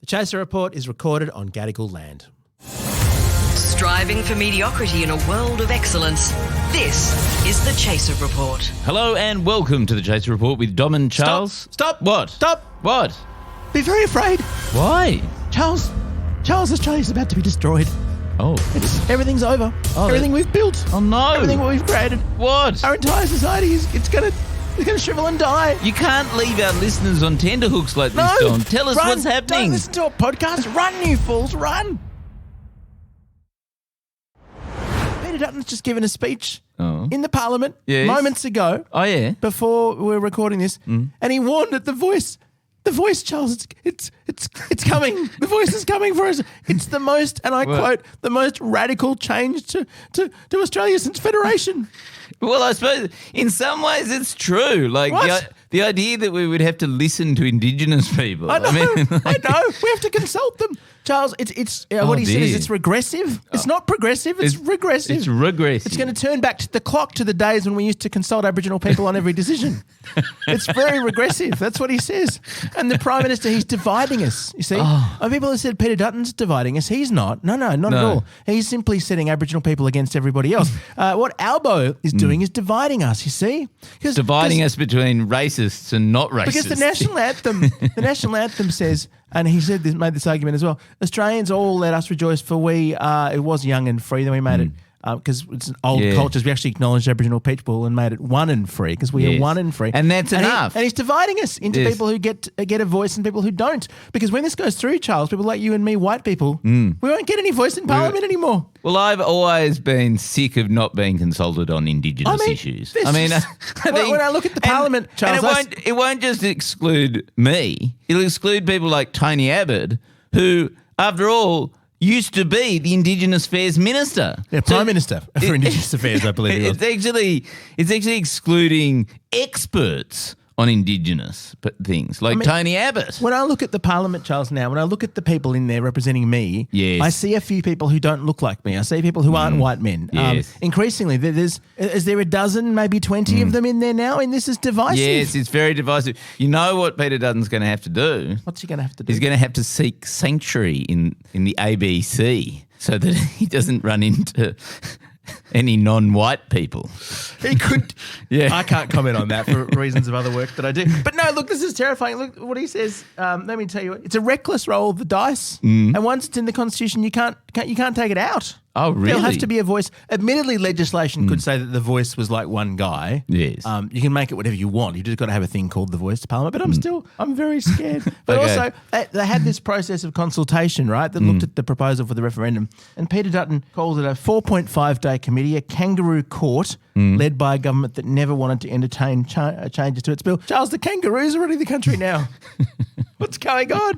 The Chaser Report is recorded on Gadigal land. Striving for mediocrity in a world of excellence. This is the Chaser Report. Hello and welcome to the Chaser Report with Dom and Charles. Stop. What? Stop. What? Be very afraid. Why? Charles, Australia's about to be destroyed. Oh. Everything's over. Oh, Everything we've built. Oh no. Everything we've created. What? Our entire society it's gonna shrivel and die. You can't leave our listeners on tenterhooks like this, Dom. Tell us run. what's happening. Don't listen to a podcast. Run, you fools, run. Peter Dutton's just given a speech in the Parliament moments ago. Oh, yeah? Before we were recording this, and he warned that the voice, Charles, it's coming. The voice is coming for us. It's the most, and I quote, the most radical change to Australia since Federation. Well, I suppose in some ways it's true. Like the idea that we would have to listen to Indigenous people. I know. I know. We have to consult them. Charles, it's what he said is it's regressive. It's not progressive. It's regressive. It's regressive. It's going to turn back the clock to the days when we used to consult Aboriginal people on every decision. It's very regressive. That's what he says. And the Prime Minister, he's dividing us, you see. People have said Peter Dutton's dividing us. He's not. No, not at all. He's simply setting Aboriginal people against everybody else. What Albo is doing is dividing us, you see. Dividing us between racists and not racists. Because the national anthem says, and he made this argument as well, Australians all let us rejoice for it was young and free, then we made it, because it's an old cultures, we actually acknowledged Aboriginal people and made it one and free, because we are one and free. And that's enough. And he's dividing us into people who get a voice and people who don't. Because when this goes through, Charles, people like you and me, white people, we won't get any voice in Parliament anymore. Well, I've always been sick of not being consulted on Indigenous issues. I mean, when I look at the Parliament, Charles, and it won't just exclude me. It'll exclude people like Tony Abbott, who, after all, used to be the Indigenous Affairs Minister. Yeah, Prime Minister for Indigenous Affairs, I believe it was. It's actually excluding experts on Indigenous things, like Tony Abbott. When I look at the Parliament, Charles, now, when I look at the people in there representing me, I see a few people who don't look like me. I see people who aren't white men. Yes. Increasingly, is there a dozen, maybe 20 of them in there now? And this is divisive. Yes, it's very divisive. You know what Peter Dutton's going to have to do? What's he going to have to do? He's going to have to seek sanctuary in the ABC so that he doesn't run into any non-white people. He could. Yeah. I can't comment on that for reasons of other work that I do. But no, look, this is terrifying. Look what he says. Let me tell you, it's a reckless roll of the dice. And once it's in the Constitution, you can't take it out. Oh, really? There'll have to be a voice. Admittedly, legislation could say that the voice was like one guy. Yes. You can make it whatever you want. You just got to have a thing called the voice to Parliament. But I'm very scared. But also, they had this process of consultation, right, that looked at the proposal for the referendum. And Peter Dutton called it a 4.5-day committee, a kangaroo court led by a government that never wanted to entertain changes to its bill. Charles, the kangaroos are running the country now. What's going on?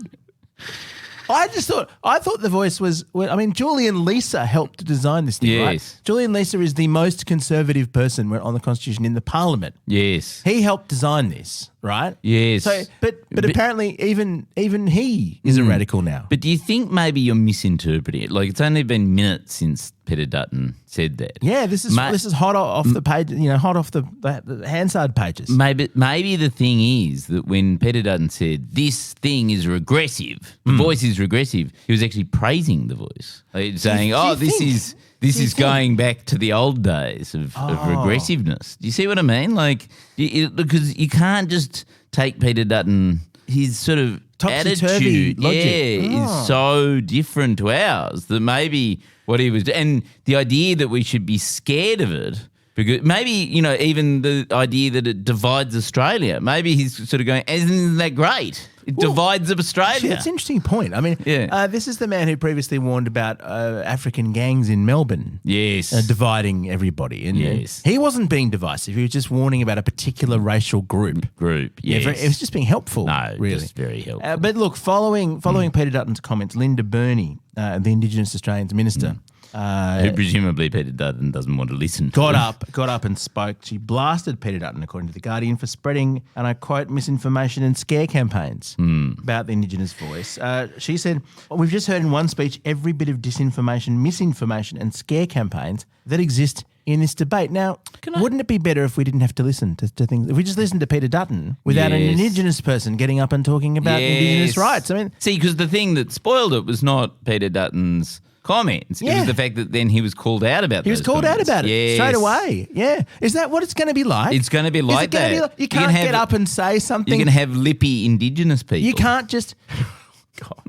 I thought the voice was, Julian Leeser helped to design this thing, right? Julian Leeser is the most conservative person on the Constitution in the Parliament. Yes. He helped design this, right? Yes. So, but apparently even he is a radical now. But do you think maybe you're misinterpreting it? Like, it's only been minutes since Peter Dutton said that. Yeah, this is hot off the page, hot off the Hansard pages. Maybe the thing is that when Peter Dutton said this thing is regressive, the voice is regressive, he was actually praising the voice, saying, this is going back to the old days of regressiveness. Do you see what I mean? Like, because you can't just take Peter Dutton, his sort of attitude is so different to ours that maybe what he was doing, and the idea that we should be scared of it, because maybe, even the idea that it divides Australia, maybe he's sort of going, isn't that great? It divides of Australia. Actually, that's an interesting point. I mean, this is the man who previously warned about African gangs in Melbourne. Yes. Dividing everybody. And he wasn't being divisive. He was just warning about a particular racial group. Yes. It was just being helpful. No, really. Just very helpful. But look, following Peter Dutton's comments, Linda Burney, the Indigenous Australians Minister, who presumably Peter Dutton doesn't want to listen to. Got up and spoke. She blasted Peter Dutton, according to The Guardian, for spreading, and I quote, misinformation and scare campaigns about the Indigenous voice. She said, we've just heard in one speech every bit of disinformation, misinformation and scare campaigns that exist in this debate. Now, wouldn't it be better if we didn't have to listen to things? If we just listened to Peter Dutton without an Indigenous person getting up and talking about Indigenous rights? I mean, see, because the thing that spoiled it was not Peter Dutton's comments. It was the fact that then he was called out about He was called out about it straight away. Yeah. Is that what it's going to be like? It's going to be like that. You can't get up and say something. You're going to have lippy Indigenous people. You can't just... God.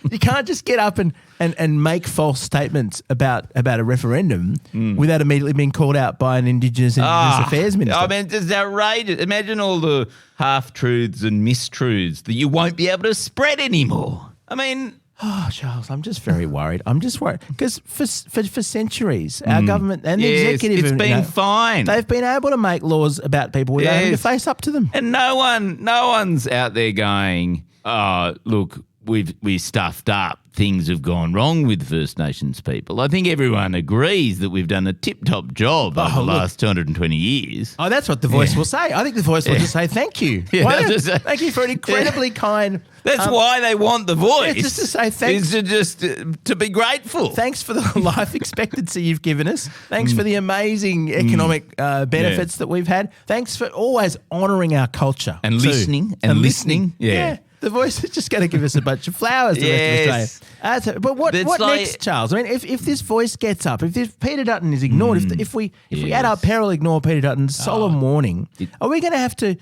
You can't just get up and make false statements about a referendum without immediately being called out by an Indigenous Affairs Minister. I mean, it's outrageous. Imagine all the half-truths and mistruths that you won't be able to spread anymore. I mean... Oh, Charles, I'm just very worried. I'm just worried because for centuries, our government and the executive, it's been fine. They've been able to make laws about people without having to face up to them. And no one's out there going, "Oh, look, we stuffed up. Things have gone wrong with First Nations people." I think everyone agrees that we've done a tip-top job over the last 220 years. Oh, that's what the Voice will say. I think the Voice will just say thank you. Thank you for an incredibly kind... That's why they want the Voice. Just to say thanks. To be grateful. Thanks for the life expectancy you've given us. Thanks for the amazing economic benefits that we've had. Thanks for always honouring our culture. And listening. And listening. Yeah. The Voice is just going to give us a bunch of flowers the rest of Australia. But what next, Charles? I mean, if this Voice gets up, if Peter Dutton is ignored, if we at our peril ignore Peter Dutton's solemn warning, are we going to have to,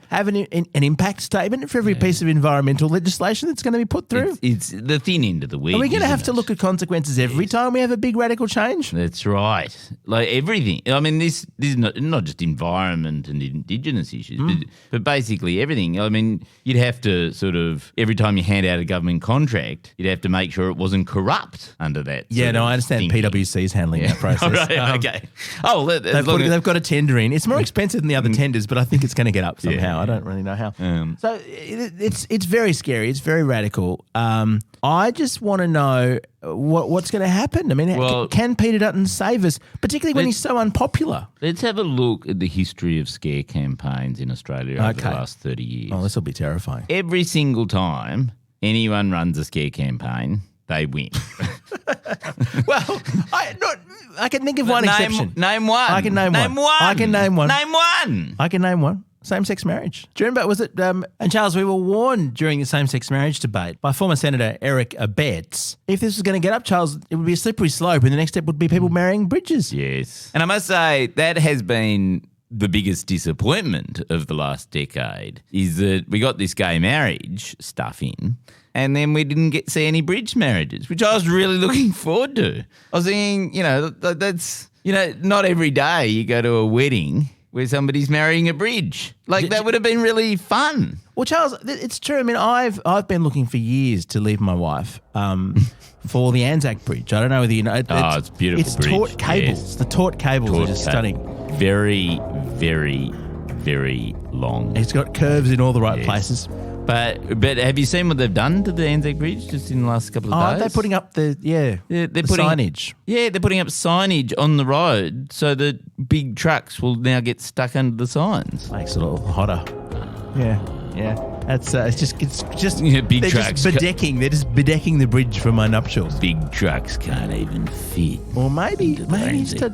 have an impact statement for every piece of environmental legislation that's going to be put through? It's the thin end of the wedge. Are we going to have to look at consequences every time we have a big radical change? That's right. Like everything. I mean, this is not just environment and Indigenous issues, but basically everything. I mean, you'd have to sort of, every time you hand out a government contract, you'd have to make sure it wasn't corrupt under that. Yeah, no, I understand PwC's handling that process. Right, okay. Oh, they've got a tender in. It's more expensive than the other tenders, but I think it's going to get up somehow. Yeah. I don't really know how. So it's very scary. It's very radical. I just want to know what's going to happen. I mean, can Peter Dutton save us, particularly when he's so unpopular? Let's have a look at the history of scare campaigns in Australia over the last 30 years. Oh, this will be terrifying. Every single time anyone runs a scare campaign, they win. Well, I can think of one exception. Name one. I can name one. Name one. I can name one. Name one. I can name one. Same-sex marriage. Do you remember, was it, and Charles, we were warned during the same-sex marriage debate by former Senator Eric Abetz, if this was going to get up, Charles, it would be a slippery slope and the next step would be people marrying bridges. Yes. And I must say, that has been the biggest disappointment of the last decade, is that we got this gay marriage stuff in and then we didn't see any bridge marriages, which I was really looking forward to. I was thinking, that's, not every day you go to a wedding where somebody's marrying a bridge. Like, that would have been really fun. Well, Charles, it's true. I mean, I've been looking for years to leave my wife for the Anzac Bridge. I don't know whether you know. It's a beautiful bridge. It's taut cables. Yes. The taut cables are just stunning. Very, very, very long. It's got curves in all the right places. But have you seen what they've done to the Anzac Bridge just in the last couple of days? They're putting up the signage. Yeah, they're putting up signage on the road so that big trucks will now get stuck under the signs. Makes it a little hotter. Yeah. That's it's just big they're trucks. They're just bedecking the bridge for my nuptials. Big trucks can't even fit. Or maybe it's a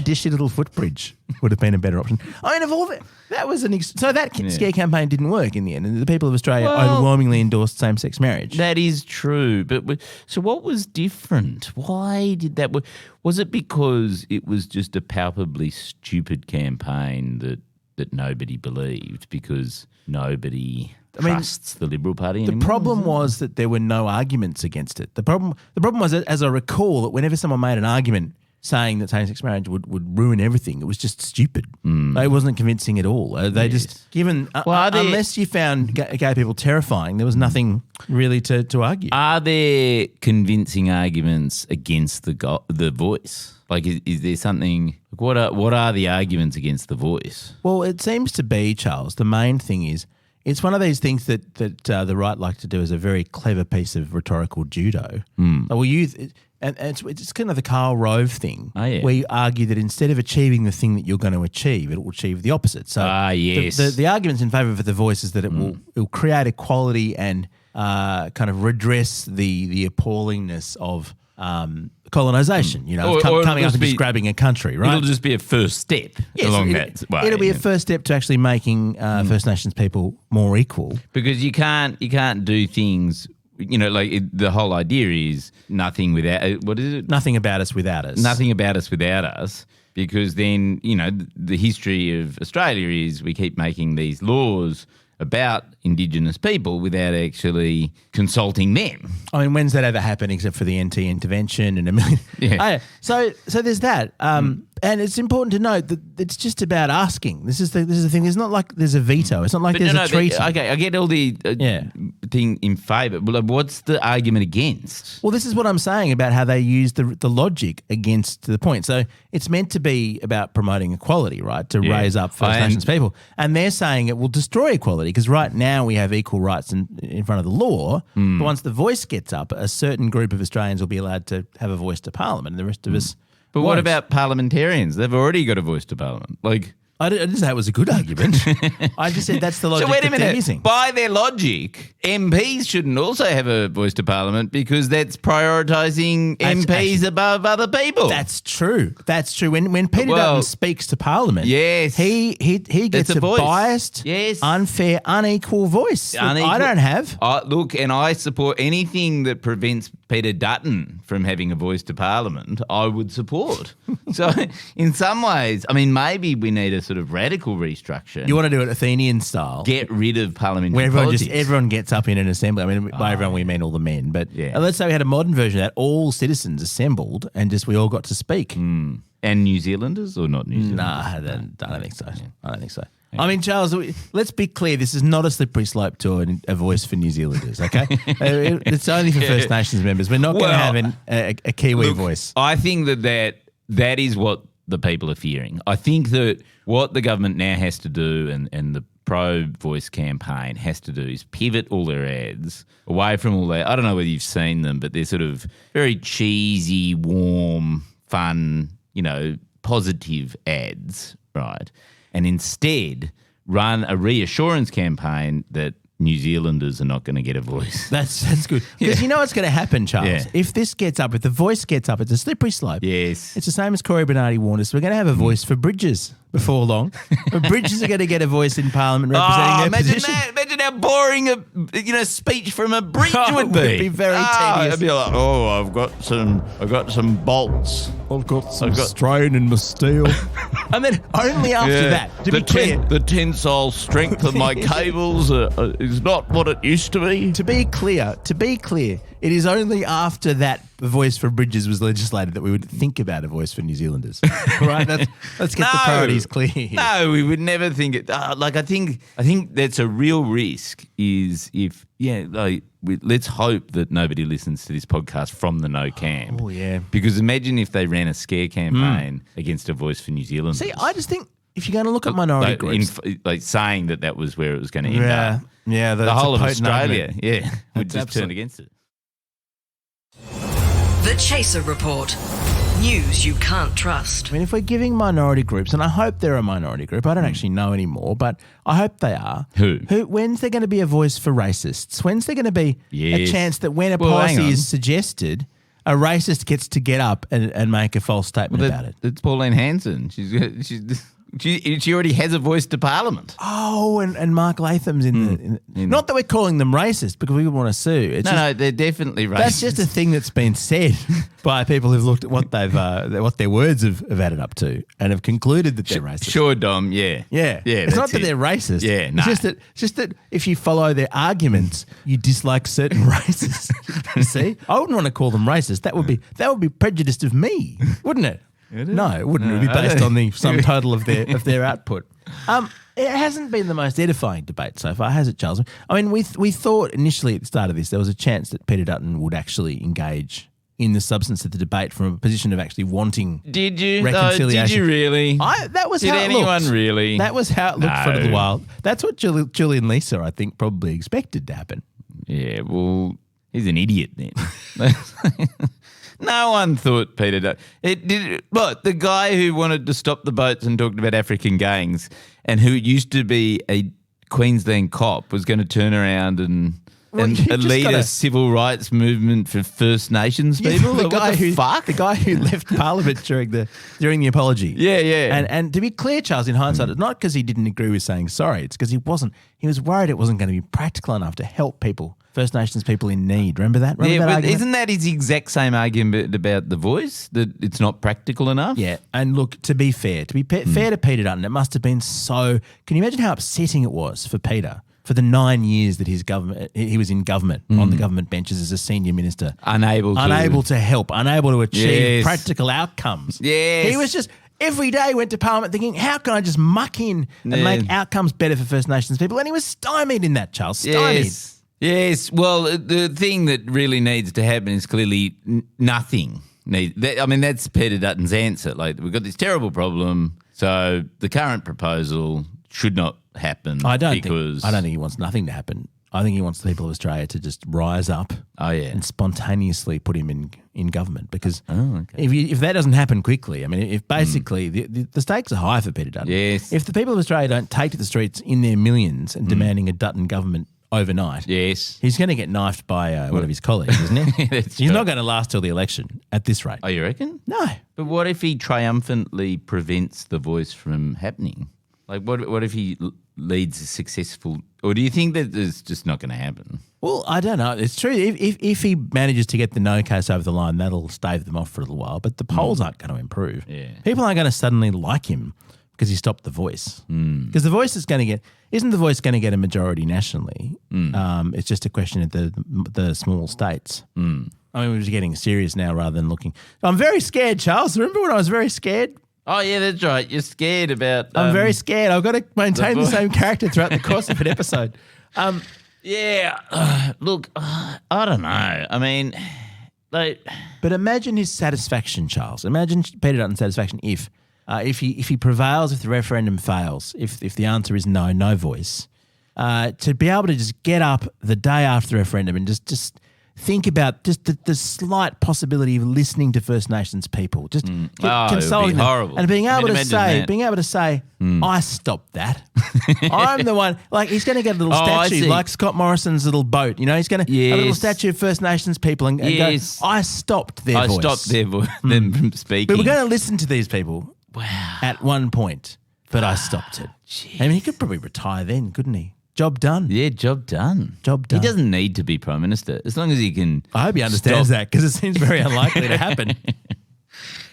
dishy little footbridge would have been a better option. I mean, of all that was scare campaign didn't work in the end, and the people of Australia overwhelmingly endorsed same-sex marriage. That is true, but so what was different? Why did that work? Was it because it was just a palpably stupid campaign that nobody believed because nobody trusts the Liberal Party anymore? The problem was that there were no arguments against it. The problem was, as I recall, that whenever someone made an argument saying that same-sex marriage would ruin everything, it was just stupid. It wasn't convincing at all. They just given unless you found gay people terrifying, there was nothing really to argue. Are there convincing arguments against the Voice? Like, is there something? What are the arguments against the Voice? Well, it seems to be, Charles, the main thing is it's one of these things that the right like to do as a very clever piece of rhetorical judo. We'll use it, and it's kind of the Karl Rove thing, where you argue that instead of achieving the thing that you're going to achieve, it will achieve the opposite. So the arguments in favour of the Voice is that it will create equality and kind of redress the appallingness of colonisation, coming up and just grabbing a country, right? It'll just be a first step along that way. It'll be a first step to actually making First Nations people more equal. Because you can't do things, the whole idea is nothing without, what is it? Nothing about us without us. Nothing about us without us. Because then, the history of Australia is we keep making these laws about Indigenous people without actually consulting them. I mean, when's that ever happened except for the NT intervention and a million? Yeah. So there's that. And it's important to note that it's just about asking. This is the thing. It's not like there's a veto. It's not like there's a treaty. Okay, I get all the thing in favour, but what's the argument against? Well, this is what I'm saying about how they use the logic against the point. So it's meant to be about promoting equality, right, to raise up First Nations people. And they're saying it will destroy equality because right now we have equal rights in front of the law. But once the voice gets up, a certain group of Australians will be allowed to have a voice to Parliament and the rest of us But won't. what about parliamentarians? They've already got a voice to Parliament. I didn't say it was a good argument. I just said that's the logic So wait a that they're minute. using. By their logic, MPs shouldn't also have a voice to Parliament because that's prioritising MPs above other people. That's true. That's true. When Peter Dutton speaks to Parliament, yes, he gets a voice. biased, unfair, unequal voice. That I don't have. And I support anything that prevents Peter Dutton from having a voice to Parliament, I would support. So in some ways, I mean, maybe we need a sort of radical restructure. You want to do it Athenian style. Get rid of parliamentary where politics. everyone gets up in an assembly. I mean, by everyone we mean all the men. But let's say we had a modern version of that. All citizens assembled and we all got to speak. And New Zealanders or not New Zealanders? Nah, I don't think so. I don't think so. I mean, Charles, let's be clear. This is not a slippery slope to a voice for New Zealanders, okay? It's only for First Nations members. We're not going to have a Kiwi voice. I think that is what the people are fearing. I think that what the government now has to do and the pro-voice campaign has to do is pivot all their ads away from all that. I don't know whether you've seen them, but they're sort of very cheesy, warm, fun, positive ads, right? And instead run a reassurance campaign that New Zealanders are not going to get a voice. That's good. Because you know what's going to happen, Charles? Yeah. If this gets up, if the voice gets up, it's a slippery slope. Yes. It's the same as Corey Bernardi warned us. We're going to have a voice for bridges before long. But bridges are going to get a voice in Parliament representing their position. Imagine how boring a speech from a bridge would be. It would be very tedious. It'd be like, I've got some bolts. I've got some strain in my steel. And then only after that, to be clear. The tensile strength of my cables is not what it used to be. To be clear, it is only after that voice for bridges was legislated that we would think about a voice for New Zealanders. Right? Let's get the priorities clear here. No, we would never think it. I think that's a real risk is if, let's hope that nobody listens to this podcast from the no camp. Oh, yeah. Because imagine if they ran a scare campaign against a voice for New Zealanders. See, I just think if you're going to look at minority groups. Saying that was where it was going to end up. Yeah, the whole of Australia, would just turn against it. The Chaser Report. News you can't trust. I mean, if we're giving minority groups, and I hope they're a minority group, I don't actually know anymore, but I hope they are. When's there going to be a voice for racists? When's there going to be a chance that when a policy is suggested, a racist gets to get up and make a false statement about it? It's Pauline Hanson. She already has a voice to Parliament. Oh, and Mark Latham's in the... Not that we're calling them racist because we would want to sue. No, they're definitely racist. That's just a thing that's been said by people who've looked at what their words have added up to and have concluded that they're racist. Sure, Dom, yeah. It's not that they're racist. Yeah, no. It's just that if you follow their arguments, you dislike certain races. You see? I wouldn't want to call them racist. That would be prejudiced of me, wouldn't it? No, it wouldn't. It would be based on the sum total of their output. It hasn't been the most edifying debate so far, has it, Charles? I mean, we thought initially at the start of this there was a chance that Peter Dutton would actually engage in the substance of the debate from a position of actually wanting reconciliation. Did you really? That was Did how it anyone looked. really? That was how it looked for a little while. That's what Julian Lisa, I think, probably expected to happen. Yeah, well, he's an idiot then. No one thought Peter Dutton. The guy who wanted to stop the boats and talked about African gangs and who used to be a Queensland cop was going to turn around and Well, and you a just lead gotta- a civil rights movement for First Nations people? the Like, guy what the who fuck? the guy who left Parliament during the apology. Yeah, yeah. And to be clear, Charles, in hindsight, it's not because he didn't agree with saying sorry. It's because he was worried it wasn't going to be practical enough to help people, First Nations people in need. Remember that? Remember that but argument? isn't that his exact same argument about the voice, that it's not practical enough? Yeah, and look, to be fair to Peter Dutton, it must have been so. Can you imagine how upsetting it was for Peter for the 9 years that he was in government on the government benches as a senior minister, Unable to help, unable to achieve Yes. practical outcomes. Yes. He was just. Every day went to Parliament thinking, how can I just muck in and make outcomes better for First Nations people? And he was stymied in that, Charles. Stymied. Yes. Well, the thing that really needs to happen is clearly nothing. That's Peter Dutton's answer. Like, we've got this terrible problem, so the current proposal should not happen. I don't think he wants nothing to happen. I think he wants the people of Australia to just rise up and spontaneously put him in government, because if that doesn't happen quickly, I mean, if basically the stakes are high for Peter Dutton. Yes. If the people of Australia don't take to the streets in their millions and demanding a Dutton government overnight, Yes. he's going to get knifed by one of his colleagues, isn't he? That's He's right. not going to last till the election at this rate. Oh, you reckon? No. But what if he triumphantly prevents the voice from happening? Like, what if he leads a successful... Or do you think that it's just not going to happen? Well, I don't know. It's true. If he manages to get the no case over the line, that'll stave them off for a little while. But the polls aren't going to improve. Yeah. People aren't going to suddenly like him because he stopped The Voice. Because The Voice isn't The Voice going to get a majority nationally? It's just a question of the small states. I mean, we're just getting serious now rather than looking. I'm very scared, Charles. Remember when I was very scared? Oh, yeah, that's right. You're scared about... I'm very scared. I've got to maintain the same character throughout the course of an episode. Look, I don't know. I mean, like... But imagine his satisfaction, Charles. Imagine Peter Dutton's satisfaction if he prevails, if the referendum fails, if the answer is no voice, to be able to just get up the day after the referendum and just think about just the slight possibility of listening to First Nations people, just consulting them, horrible. and being able to say, Mm. I stopped that. I'm the one. Like, he's going to get a little I statue, see. like Scott Morrison's little boat. You know, he's going to have a little Yes. statue of First Nations people and Yes. go, I stopped their I voice. stopped them from speaking. But we're going to listen to these people Wow. at one point, but I stopped it. I mean, he could probably retire then, couldn't he? Job done. Yeah, job done. Job done. He doesn't need to be Prime Minister as long as he can... I hope he understands that, because it seems very unlikely to happen.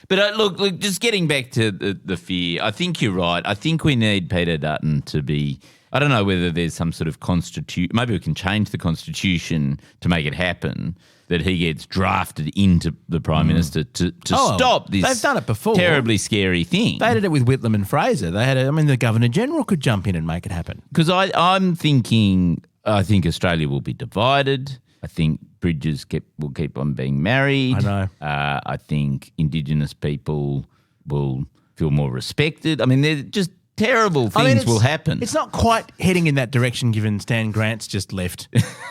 But look, just getting back to the fear, I think you're right. I think we need Peter Dutton to be... I don't know whether there's some sort of constitution... Maybe we can change the constitution to make it happen, that he gets drafted into the Prime Minister to stop this they've done it before. terribly scary thing. They did it with Whitlam and Fraser. The Governor-General could jump in and make it happen. Because I'm thinking, I think Australia will be divided. I think bridges will keep on being married. I know. I think Indigenous people will feel more respected. I mean, they're just terrible things will happen. It's not quite heading in that direction, given Stan Grant's just left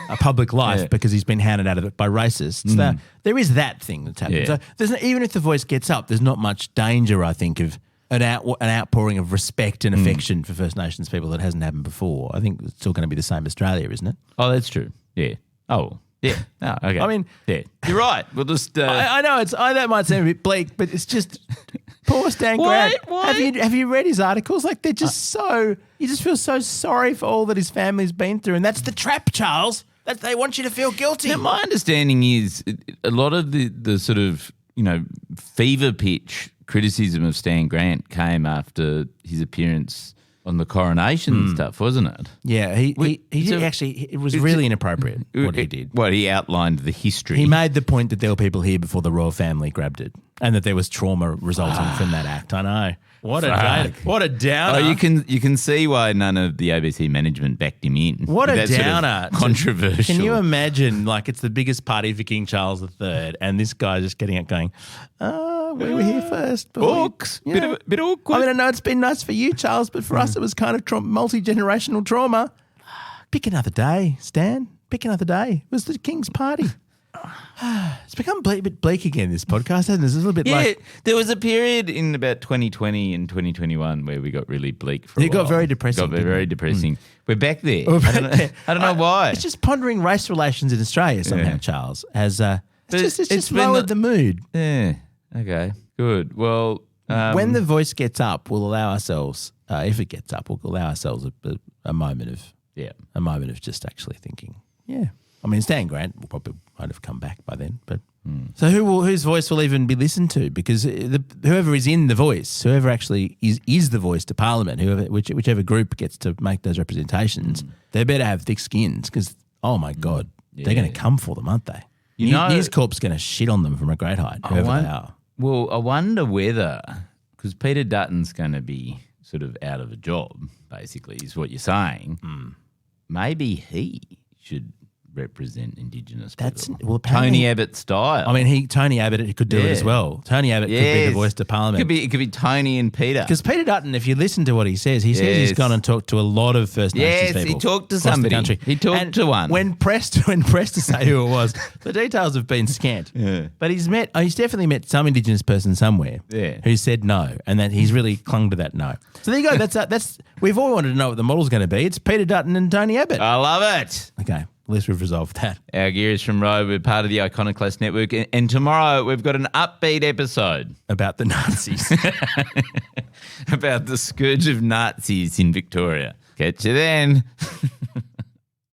a public life because he's been hounded out of it by racists. There is that thing that's happened. Yeah. So even if the voice gets up, there's not much danger, I think, of an outpouring of respect and affection for First Nations people that hasn't happened before. I think it's still going to be the same Australia, isn't it? Oh, that's true. Yeah. Oh, yeah. Oh, okay. I mean, yeah, you're right. We'll just. I know that might seem a bit bleak, but it's just poor Stan Grant. Why? Have you read his articles? Like, they're just you just feel so sorry for all that his family's been through, and that's the trap, Charles. That they want you to feel guilty. Now, my understanding is a lot of the sort of, fever pitch criticism of Stan Grant came after his appearance on the coronation stuff, wasn't it? Yeah, it was really inappropriate what he did. Well, he outlined the history. He made the point that there were people here before the royal family grabbed it, and that there was trauma resulting from that act. I know. What a downer. Oh, you can see why none of the ABC management backed him in. What a That's sort of downer. controversial. Can you imagine, like, it's the biggest party for King Charles III, and this guy just getting up going, we were here first. Books. Bit awkward. I mean, I know it's been nice for you, Charles, but for us it was kind of multi-generational trauma. Pick another day, Stan. Pick another day. It was the King's party. It's become a bit bleak again, this podcast, hasn't it? It's a little bit like... there was a period in about 2020 and 2021 where we got really bleak for a while. It got very depressing. Very depressing. We're back there. I don't know why. It's just pondering race relations in Australia somehow, Charles, as it's just lowered the mood. Yeah. Okay. Good. Well... when the voice gets up, we'll allow ourselves, if it gets up, we'll allow ourselves a moment of just actually thinking, yeah. I mean, Stan Grant will probably might have come back by then, but so whose voice will even be listened to? Because whoever is in the voice, whoever actually is the voice to Parliament, whichever group gets to make those representations, they better have thick skins because, oh my God, they're going to come for them, aren't they? News Corp's going to shit on them from a great height, whoever they are. Well, I wonder whether, because Peter Dutton's going to be sort of out of a job, basically, is what you're saying. Maybe he should represent Indigenous people. Tony Abbott style. I mean, Tony Abbott could do it as well. Tony Abbott could be the voice to Parliament. It could be Tony and Peter. Because Peter Dutton, if you listen to what he says he's gone and talked to a lot of First Nations people. Yes, he talked to somebody. The country. He talked to one. When pressed to say who it was, the details have been scant. Yeah. But he's definitely met some Indigenous person somewhere who said no, and that he's really clung to that no. So there you go. That's we've all wanted to know what the model's going to be. It's Peter Dutton and Tony Abbott. I love it. Okay. At least we've resolved that. Our gear is from Roe. We're part of the Iconoclast Network. And tomorrow we've got an upbeat episode. About the Nazis. About the scourge of Nazis in Victoria. Catch you then.